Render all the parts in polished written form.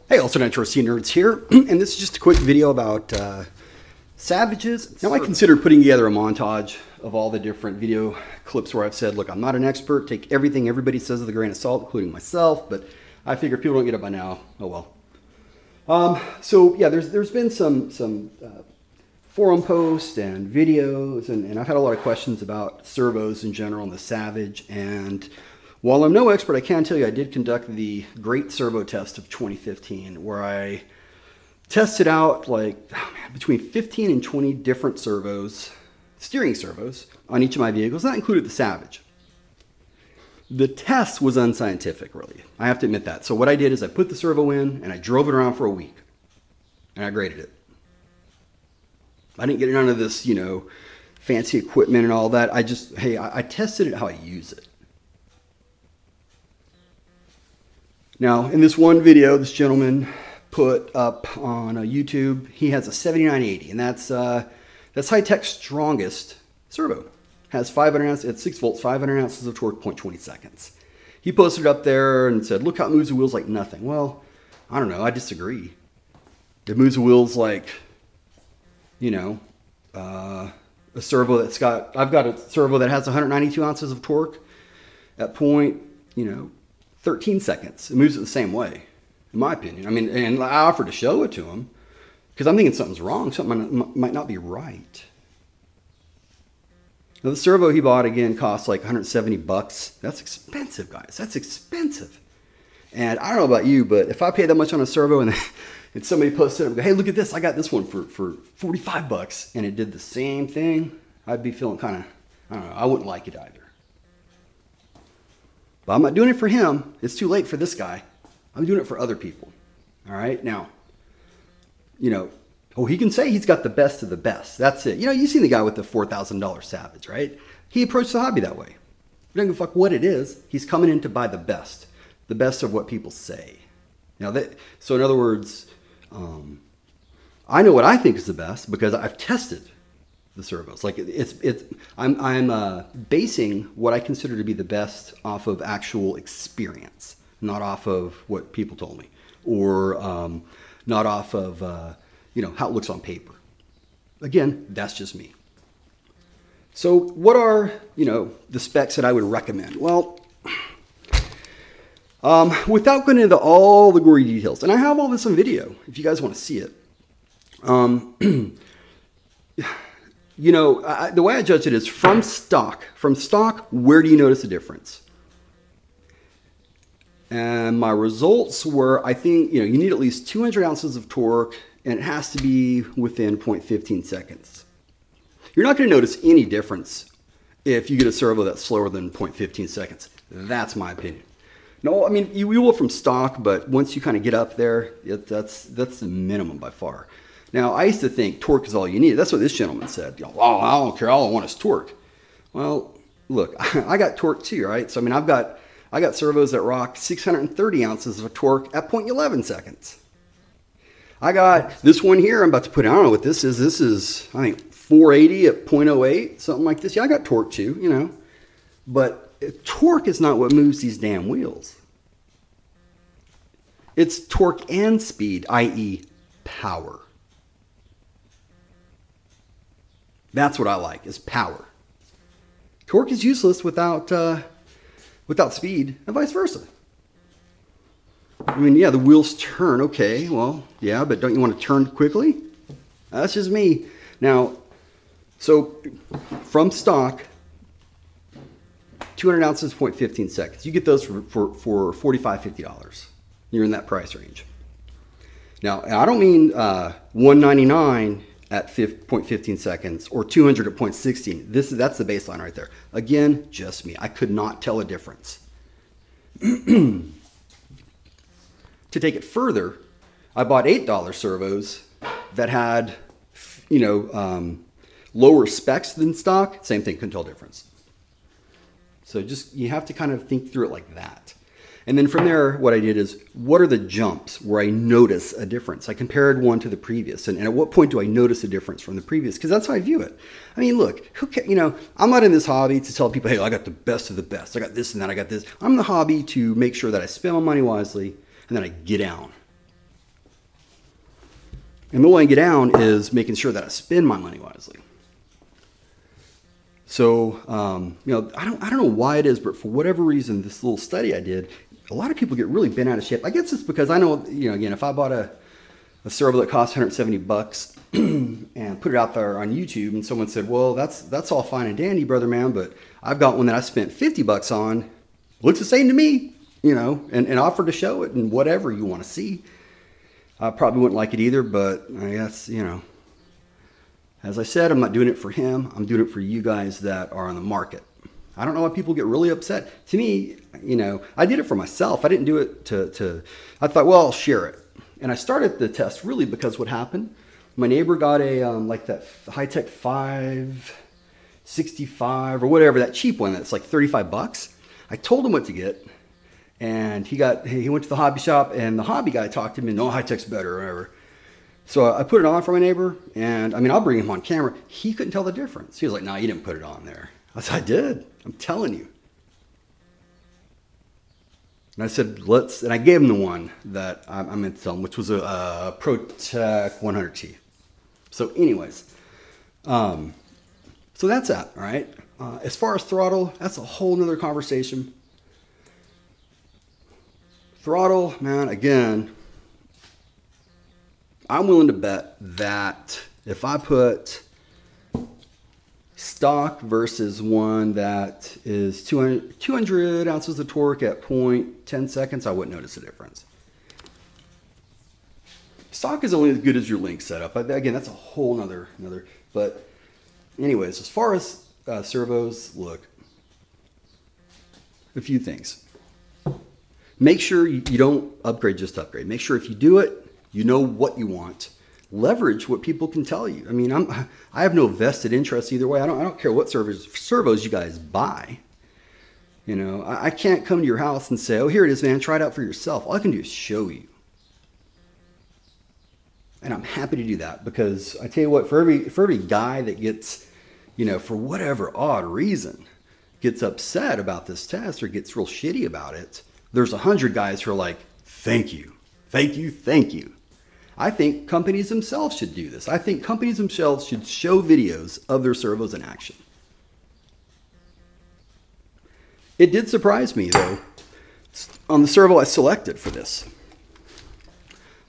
Hey, also HRC Nerds here, and this is just a quick video about Savages. Now I considered putting together a montage of all the different video clips where I've said, look, I'm not an expert, take everything everybody says with a grain of salt, including myself, but I figure if people don't get it by now, oh well. So yeah, there's been some forum posts and videos, and I've had a lot of questions about servos in general and the Savage, and while I'm no expert, I can tell you I did conduct the Great Servo Test of 2015, where I tested out between 15 and 20 different servos, steering servos, on each of my vehicles. That included the Savage. The test was unscientific, really. I have to admit that. So what I did is I put the servo in, and I drove it around for a week, and I graded it. I didn't get none of this, fancy equipment and all that. I tested it how I use it. Now, in this one video, this gentleman put up on YouTube, he has a 7980, and that's Hitec's strongest servo. Has 500 ounces, at 6 volts, 500 ounces of torque, 0.20 seconds. He posted it up there and said, look how it moves the wheels like nothing. Well, I don't know, I disagree. It moves the wheels like, a servo that's I've got a servo that has 192 ounces of torque at 13 seconds. It moves it the same way, in my opinion. I mean, and I offered to show it to him because I'm thinking something's wrong. Something might not be right. Now, the servo he bought, again, cost like 170 bucks. That's expensive, guys. That's expensive. And I don't know about you, but if I paid that much on a servo and somebody posted it and go, hey, look at this. I got this one for 45 bucks. And it did the same thing. I'd be feeling kind of, I don't know, I wouldn't like it either. But I'm not doing it for him. It's too late for this guy. I'm doing it for other people. All right? Now, he can say he's got the best of the best. That's it. You've seen the guy with the $4,000 Savage, right? He approached the hobby that way. He doesn't give a fuck what it is. He's coming in to buy the best of what people say. So in other words, I know what I think is the best because I've tested the servos. I'm basing what I consider to be the best off of actual experience, not off of what people told me, or not off of how it looks on paper. Again, that's just me. So what are the specs that I would recommend? Well, without going into all the gory details, and I have all this on video if you guys want to see it. The way I judge it is from stock. From stock, where do you notice a difference? And my results were, I think, you need at least 200 ounces of torque, and it has to be within 0.15 seconds. You're not going to notice any difference if you get a servo that's slower than 0.15 seconds. That's my opinion. No, I mean, you will from stock, but once you kind of get up there, that's the minimum by far. Now, I used to think torque is all you need. That's what this gentleman said. Oh, I don't care. All I want is torque. Well, look, I got torque too, right? So, I mean, I got servos that rock 630 ounces of torque at 0.11 seconds. I got this one here I'm about to put in. I don't know what this is. This is, I think, 480 at 0.08, something like this. Yeah, I got torque too, But torque is not what moves these damn wheels. It's torque and speed, i.e. power. That's what I like, is power. Torque is useless without speed, and vice versa. I mean, yeah, the wheels turn, okay, well, yeah, but don't you want to turn quickly? That's just me. Now, so from stock, 200 ounces, 0.15 seconds. You get those for $45, $50. You're in that price range. Now, I don't mean $199 at 0.15 seconds or 200 at 0.16. That's the baseline right there. Again, just me. I could not tell a difference. To take it further, I bought $8 servos that had, lower specs than stock. Same thing, couldn't tell a difference. So you have to kind of think through it like that. And then from there, what I did is, what are the jumps where I notice a difference? I compared one to the previous, and at what point do I notice a difference from the previous? Because that's how I view it. I mean, look, I'm not in this hobby to tell people, hey, I got the best of the best. I got this and that, I got this. I'm in the hobby to make sure that I spend my money wisely and then I get down. And the way I get down is making sure that I spend my money wisely. So, you know, I don't know why it is, but for whatever reason, this little study I did, a lot of people get really bent out of shape. I guess it's because I know, you know, again, if I bought a servo that costs 170 bucks and put it out there on YouTube and someone said, well, that's all fine and dandy, brother man, but I've got one that I spent 50 bucks on, looks the same to me, you know, and offer to show it and whatever you want to see. I probably wouldn't like it either, but I guess, you know, as I said, I'm not doing it for him. I'm doing it for you guys that are on the market. I don't know why people get really upset. To me, you know, I did it for myself. I didn't do it I thought, well, I'll share it. And I started the test really because what happened, my neighbor got a, like that Hitec 565 or whatever, that cheap one that's like 35 bucks. I told him what to get. And he went to the hobby shop and the hobby guy talked to him and no, Hitec's better or whatever. So I put it on for my neighbor and I mean, I'll bring him on camera. He couldn't tell the difference. He was like, no, you didn't put it on there. I said, I did. I'm telling you. And I said, and I gave him the one that I meant to tell him, which was a ProTech 100T. So anyways, so that's that, all right? As far as throttle, that's a whole nother conversation. Throttle, man, again, I'm willing to bet that if I put stock versus one that is 200 ounces of torque at 0.10 seconds, I wouldn't notice a difference. Stock is only as good as your link setup. Again, that's a whole nother, but anyways, as far as servos, look, a few things. Make sure you don't upgrade just to upgrade. Make sure if you do it, you know what you want. Leverage what people can tell you. I mean, I have no vested interest either way. I don't care what servos you guys buy. You know, I can't come to your house and say, oh, here it is, man, try it out for yourself. All I can do is show you. And I'm happy to do that because I tell you what, for every guy that gets, you know, for whatever odd reason, gets upset about this test or gets real shitty about it, there's 100 guys who are like, thank you, thank you, thank you. I think companies themselves should do this. I think companies themselves should show videos of their servos in action. It did surprise me, though, on the servo I selected for this.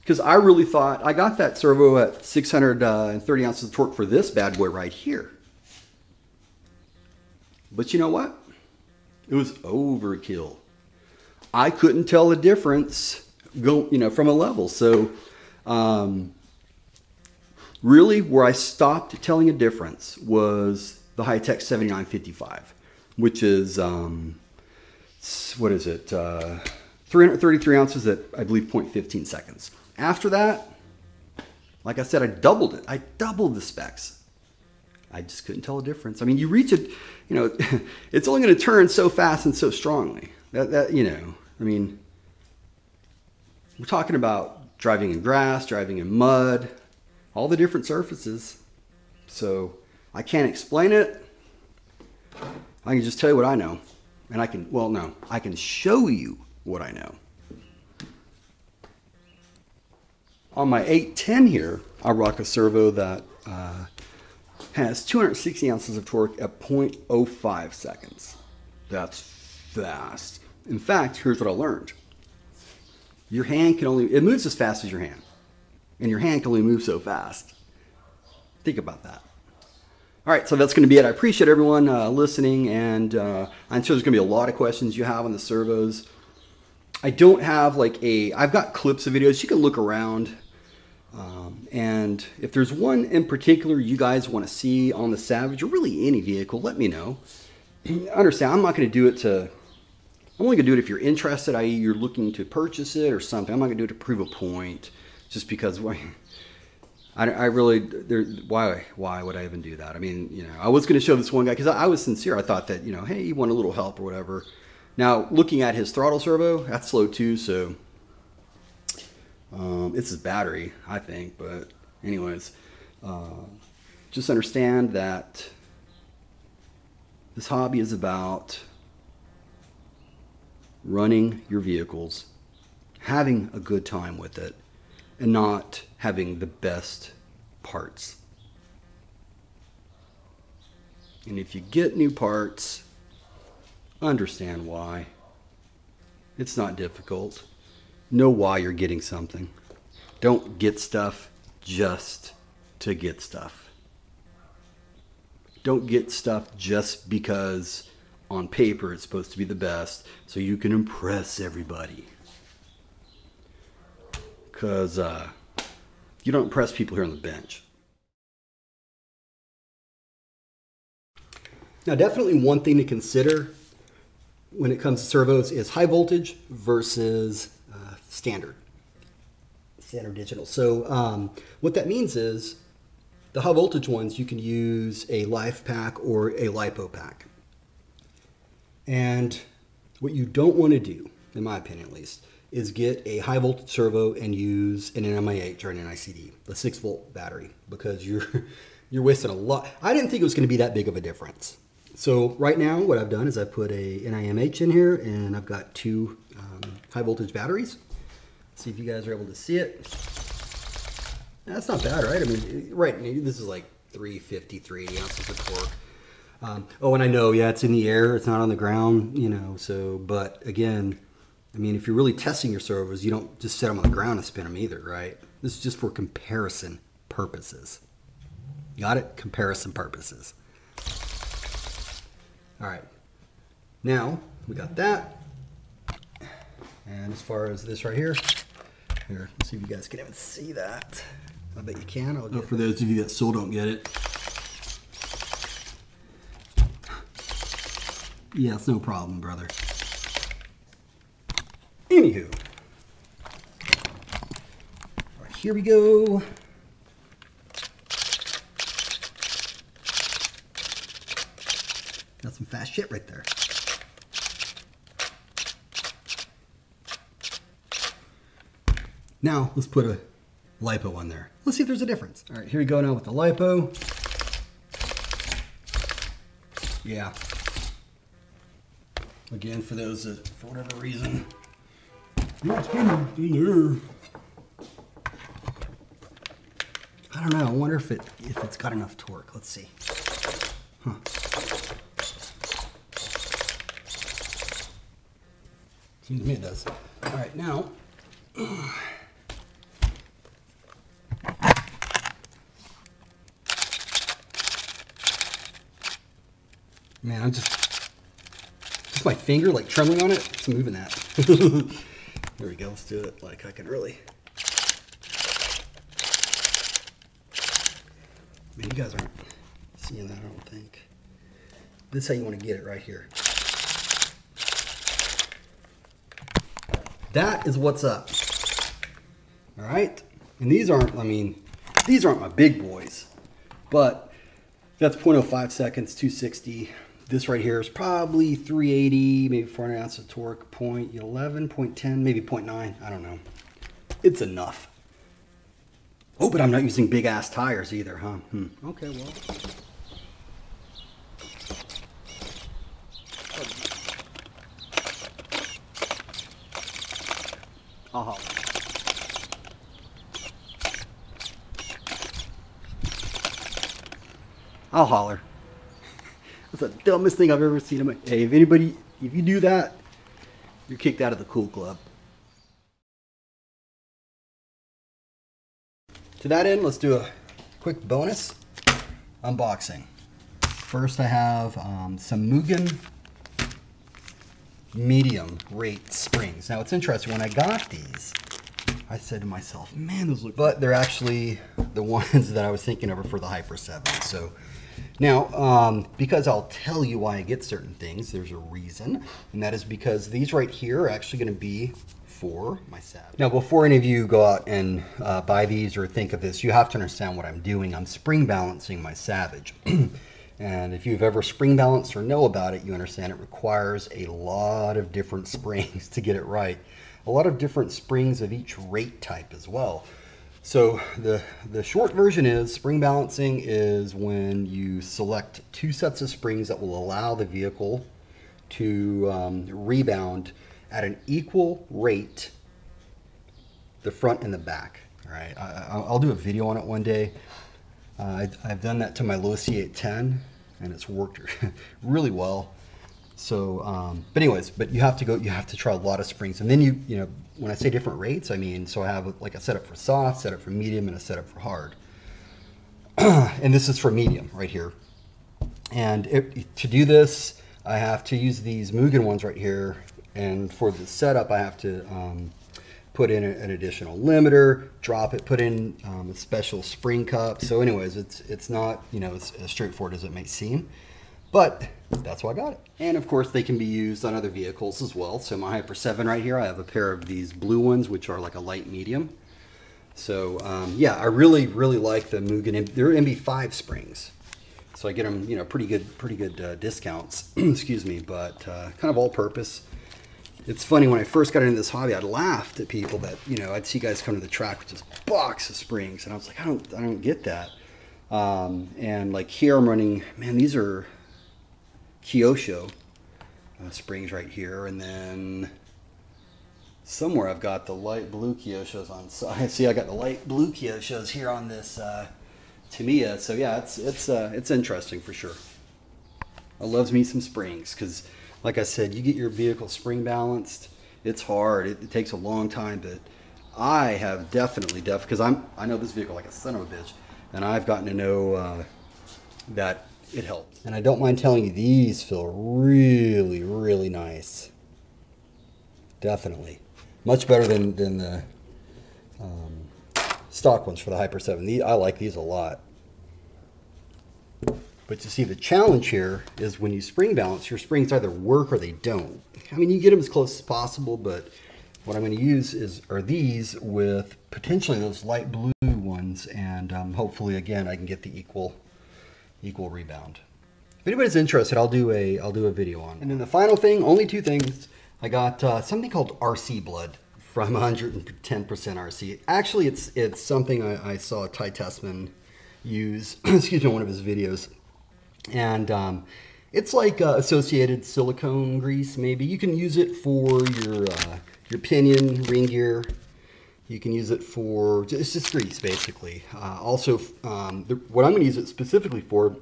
Because I really thought, I got that servo at 630 ounces of torque for this bad boy right here. But you know what? It was overkill. I couldn't tell the difference from a level. So really where I stopped telling a difference was the Hitec 7955, which is, what is it? 333 ounces at, I believe, 0.15 seconds. After that, like I said, I doubled it. I doubled the specs. I just couldn't tell a difference. I mean, you reach it, you know, it's only going to turn so fast and so strongly. You know, I mean, we're talking about driving in grass, driving in mud, all the different surfaces. So I can't explain it. I can just tell you what I know. And I can, well, no, I can show you what I know. On my 810 here, I rock a servo that has 260 ounces of torque at 0.05 seconds. That's fast. In fact, here's what I learned. Your hand can only, it moves as fast as your hand. And your hand can only move so fast. Think about that. All right, so that's going to be it. I appreciate everyone listening, and I'm sure there's going to be a lot of questions you have on the servos. I don't have like I've got clips of videos. You can look around. And if there's one in particular you guys want to see on the Savage, or really any vehicle, let me know. Understand, I'm not going to do it I'm only going to do it if you're interested, i.e. you're looking to purchase it or something. I'm not going to do it to prove a point, just because I really, why would I even do that? I mean, you know, I was going to show this one guy because I was sincere. I thought that, you know, hey, you want a little help or whatever. Now, looking at his throttle servo, that's slow too, so it's his battery, I think. But anyways, just understand that this hobby is about running your vehicles, having a good time with it, and not having the best parts. And if you get new parts, understand why. It's not difficult. Know why you're getting something. Don't get stuff just to get stuff. Don't get stuff just because on paper it's supposed to be the best so you can impress everybody. Because you don't impress people here on the bench. Now, definitely one thing to consider when it comes to servos is high voltage versus standard digital. So what that means is the high voltage ones, you can use a life pack or a lipo pack. And what you don't want to do, in my opinion at least, is get a high voltage servo and use an NMIH or an NICD, the 6-volt battery, because you're wasting a lot. I didn't think it was going to be that big of a difference. So right now what I've done is I put a NIMH in here, and I've got 2 high voltage batteries. See if you guys are able to see it. That's not bad, right? I mean, right, this is like 350, 380 ounces of torque. Oh, and I know, yeah, it's in the air, it's not on the ground, you know, so, but again, I mean, if you're really testing your servos, you don't just set them on the ground and spin them either, right? This is just for comparison purposes. Got it? Comparison purposes. All right, now we got that. And as far as this right here, let's see if you guys can even see that. I bet you can. For those of you that still don't get it. Yeah, it's no problem, brother. Anywho, all right, here we go. Got some fast shit right there. Now, let's put a lipo on there. Let's see if there's a difference. All right, here we go now with the lipo. Yeah. Again, for those that, for whatever reason, it's in there. I don't know. I wonder if it's got enough torque. Let's see. Huh. Seems to me it does. All right, now. Man, I'm just my finger like trembling on it. Just moving that. There we go. Let's do it like I can really. Man, you guys aren't seeing that, I don't think. This is how you want to get it right here. That is what's up. All right. And these aren't, I mean, these aren't my big boys, but that's 0.05 seconds, 260. This right here is probably 380, maybe 400 ounces of torque, 0.11, 0.10, maybe 0.9. I don't know. It's enough. Oh, but I'm not using big ass tires either, huh? Okay, well. I'll holler. I'll holler. That's the dumbest thing I've ever seen in my... Hey, if you do that, you're kicked out of the cool club. To that end, let's do a quick bonus unboxing. First, I have some Mugen medium rate springs. Now, it's interesting. When I got these, I said to myself, man, those look... But they're actually the ones that I was thinking of for the Hyper 7. So now, because I'll tell you why I get certain things, there's a reason. And that is because these right here are actually going to be for my Savage. Now, before any of you go out and buy these or think of this, you have to understand what I'm doing. I'm spring balancing my Savage. And if you've ever spring balanced or know about it, you understand it requires a lot of different springs to get it right. A lot of different springs of each rate type as well. So the short version is spring balancing is when you select 2 sets of springs that will allow the vehicle to rebound at an equal rate, the front and the back. All right, I'll do a video on it one day. I've done that to my Losi 810, and it's worked really well. So, but anyways, you have to try a lot of springs, and then you know, when I say different rates, I mean, so I have like a setup for soft, setup for medium, and a setup for hard. And this is for medium right here. And to do this, I have to use these Mugen ones right here. And for the setup, I have to put in an additional limiter, drop it, put in a special spring cup. So anyways, it's not, you know, as straightforward as it may seem, but that's why I got it. And of course, they can be used on other vehicles as well. So my Hyper 7 right here, I have a pair of these blue ones, which are like a light medium. So yeah, I really like the Mugen. They're MB5 springs, so I get them, you know, pretty good discounts. Excuse me, but kind of all-purpose. It's funny, when I first got into this hobby, I'd laughed at people that, you know, I'd see guys come to the track with this box of springs, and I was like, I don't get that. And like here, I'm running, man, these are Kyosho springs right here, and then somewhere I've got the light blue Kyoshos on side. See, I got the light blue Kyoshos here on this Tamiya. So yeah, it's interesting for sure. I loves me some springs, because like I said, you get your vehicle spring balanced, it's hard. It takes a long time, but I have definitely, because I know this vehicle like a son of a bitch, and I've gotten to know that it helps. And I don't mind telling you, these feel really nice. Definitely. Much better than the stock ones for the Hyper 7. I like these a lot. But you see, the challenge here is when you spring balance, your springs either work or they don't. I mean, you get them as close as possible, but what I'm going to use are these with potentially those light blue ones, and hopefully, again, I can get the equal rebound. If anybody's interested, I'll do a video on it. And then the final thing, only two things. I got something called RC blood from 110% RC. Actually, it's something I saw Ty Tessman use, excuse me, in one of his videos. And it's like associated silicone grease, maybe. You can use it for your pinion, ring gear. You can use it for, it's just grease, basically. Also, what I'm going to use it specifically for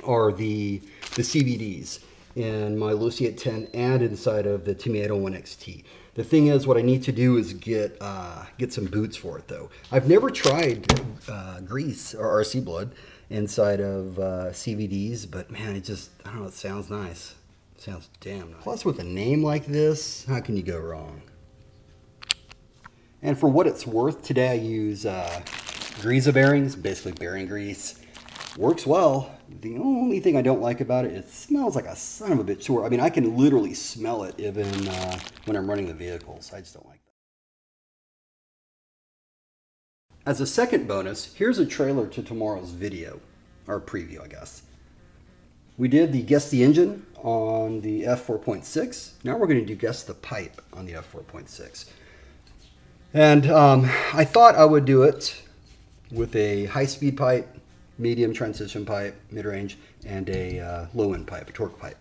are the CVDs in my Losi 810 and inside of the Tamiya 1XT. The thing is, what I need to do is get some boots for it, though. I've never tried grease or RC blood inside of CVDs, but man, I don't know, it sounds nice. It sounds damn nice. Plus, with a name like this, how can you go wrong? And for what it's worth, today I use Greasa bearings, basically bearing grease. Works well. The only thing I don't like about it smells like a son of a bitch. I mean, I can literally smell it even when I'm running the vehicles. I just don't like that. As a second bonus, here's a trailer to tomorrow's video, or preview, I guess. We did the Guess the Engine on the F4.6. Now we're going to do Guess the Pipe on the F4.6. And I thought I would do it with a high-speed pipe, medium transition pipe, mid-range, and a low-end pipe, a torque pipe.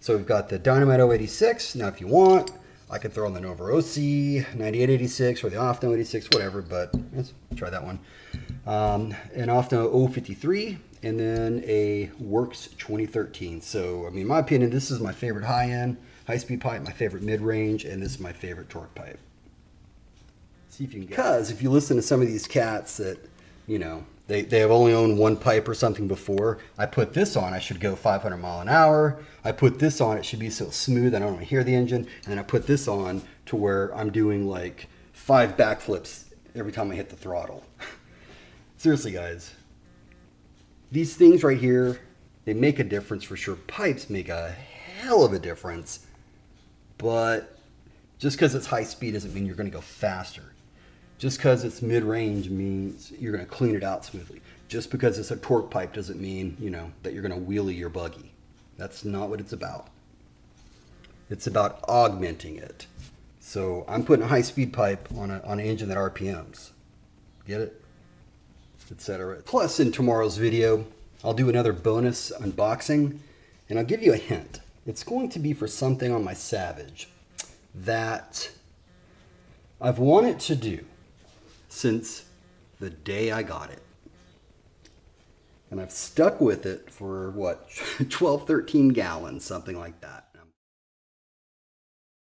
So we've got the Dynamite 086. Now if you want, I could throw on the Nova OC 9886 or the Offno 86, whatever, but let's try that one. An Offno 053, and then a Works 2013. So, I mean, in my opinion, this is my favorite high-end, high-speed pipe, my favorite mid-range, and this is my favorite torque pipe. See if you can get it. Because if you listen to some of these cats that, you know, they have only owned one pipe or something before, I put this on, I should go 500 mile an hour. I put this on, it should be so smooth I don't want to hear the engine. And then I put this on to where I'm doing like 5 backflips every time I hit the throttle. Seriously, guys. These things right here, they make a difference for sure. Pipes make a hell of a difference. But just because it's high speed doesn't mean you're going to go faster. Just because it's mid-range means you're going to clean it out smoothly. Just because it's a torque pipe doesn't mean, you know, that you're going to wheelie your buggy. That's not what it's about. It's about augmenting it. So I'm putting a high-speed pipe on an engine that RPMs. Get it? Etc. Plus, in tomorrow's video, I'll do another bonus unboxing, and I'll give you a hint. It's going to be for something on my Savage that I've wanted to do since the day I got it. And I've stuck with it for what, 12, 13 gallons, something like that.